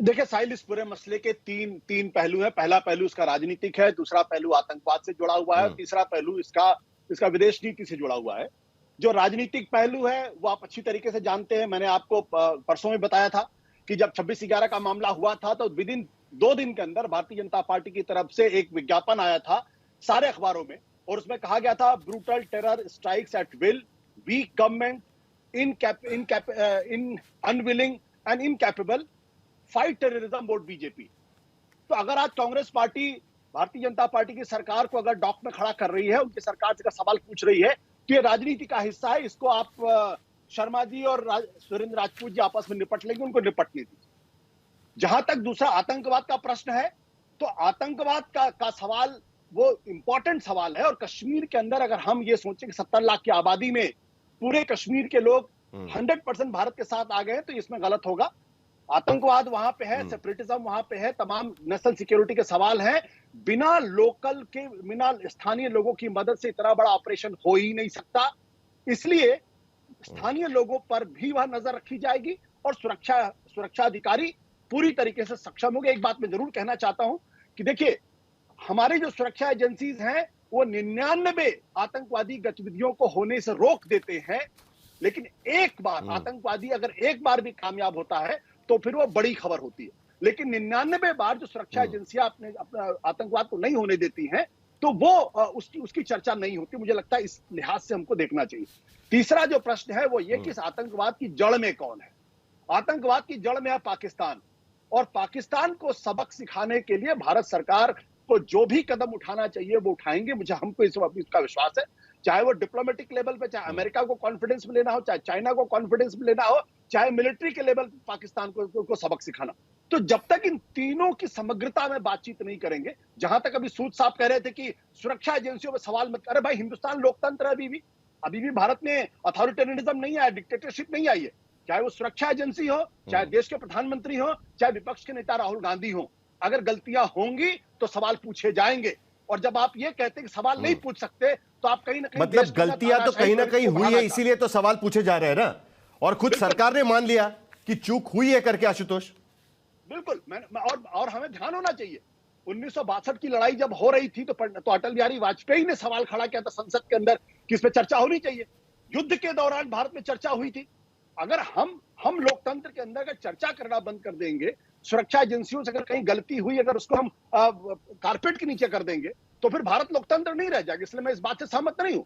देखिए साहिल, इस पूरे मसले के तीन तीन पहलू हैं। पहला पहलू इसका राजनीतिक है, दूसरा पहलू आतंकवाद से जुड़ा हुआ है, तीसरा पहलू इसका इसका विदेश नीति से जुड़ा हुआ है। जो राजनीतिक पहलू है वो आप अच्छी तरीके से जानते हैं। मैंने आपको परसों में बताया था कि जब 26/11 का मामला हुआ था तो विदिन 2 दिन के अंदर भारतीय जनता पार्टी की तरफ से एक विज्ञापन आया था सारे अखबारों में, और उसमें कहा गया था brutal terror strikes at will, weak government, in unwilling and incapable, fight terrorism vote BJP. तो अगर आज कांग्रेस पार्टी भारतीय जनता पार्टी की सरकार को अगर डॉक में खड़ा कर रही है, उनकी सरकार से सवाल पूछ रही है, तो ये राजनीति का हिस्सा है। इसको आप शर्मा जी और सुरेंद्र राजपूत जी आपस में निपट लेंगे, उनको निपटने दीजिए। जहां तक दूसरा आतंकवाद का प्रश्न है, तो आतंकवाद का सवाल वो इंपॉर्टेंट सवाल है। और कश्मीर के अंदर अगर हम ये सोचें कि 70 लाख की आबादी में पूरे कश्मीर के लोग 100% भारत के साथ आ गए हैं, तो इसमें गलत होगा। आतंकवाद वहां पे है, सेपरेटिज्म वहां पे है, तमाम नेशनल सिक्योरिटी के सवाल हैं। बिना लोकल के, बिना स्थानीय लोगों की मदद से इतना बड़ा ऑपरेशन हो ही नहीं सकता। इसलिए स्थानीय लोगों पर भी वह नजर रखी जाएगी और सुरक्षा अधिकारी पूरी तरीके से सक्षम होंगे। एक बात मैं जरूर कहना चाहता हूं कि देखिए, हमारी जो सुरक्षा एजेंसीज हैं वो 99 आतंकवादी गतिविधियों को होने से रोक देते हैं, लेकिन एक बार आतंकवादी अगर एक बार भी कामयाब होता है तो फिर वो बड़ी खबर होती है। लेकिन 99 बार जो सुरक्षा एजेंसियां अपने आतंकवाद को नहीं होने देती हैं, तो वो उसकी चर्चा नहीं होती। मुझे लगता है इस लिहाज से हमको देखना चाहिए। तीसरा जो प्रश्न है वो ये कि इस आतंकवाद की जड़ में कौन है। आतंकवाद की जड़ में है पाकिस्तान, और पाकिस्तान को सबक सिखाने के लिए भारत सरकार को जो भी कदम उठाना चाहिए वो उठाएंगे। हमको इसका विश्वास है, चाहे वो डिप्लोमेटिक लेवल पे, चाहे अमेरिका को कॉन्फिडेंस में लेना हो, चाहे चाइना को कॉन्फिडेंस में लेना हो, चाहे मिलिट्री के लेवल पाकिस्तान को सबक सिखाना। तो जब तक इन तीनों की समग्रता में बातचीत नहीं करेंगे, जहां तक अभी सूद साहब कह रहे थे कि सुरक्षा एजेंसियों में सवाल मत, अरे भाई, हिंदुस्तान लोकतंत्र है। अभी भी भारत में अथॉरिटेरियनिज्म नहीं आया, डिक्टेटरशिप नहीं आई है। चाहे वो सुरक्षा एजेंसी हो, चाहे देश के प्रधानमंत्री हो, चाहे विपक्ष के नेता राहुल गांधी हो, अगर गलतियां होंगी तो सवाल पूछे जाएंगे। और जब आप ये कहते हैं कि सवाल नहीं पूछ सकते, तो आप कहीं ना कहीं, मतलब गलतियां तो कहीं ना कहीं हुई है, इसीलिए तो सवाल पूछे जा रहे हैं ना। और खुद सरकार ने मान लिया कि चूक हुई है करके। आशुतोष, बिल्कुल। और हमें ध्यान होना चाहिए, 1962 की लड़ाई जब हो रही थी तो अटल बिहारी वाजपेयी ने सवाल खड़ा किया था संसद के अंदर कि इस पे चर्चा होनी चाहिए। युद्ध के दौरान भारत में चर्चा हुई थी। अगर हम लोकतंत्र के अंदर अगर चर्चा करना बंद कर देंगे, सुरक्षा एजेंसियों से अगर कहीं गलती हुई, अगर उसको हम कारपेट के नीचे कर देंगे, तो फिर भारत लोकतंत्र नहीं रह जाएगा। इसलिए मैं इस बात से सहमत नहीं हूं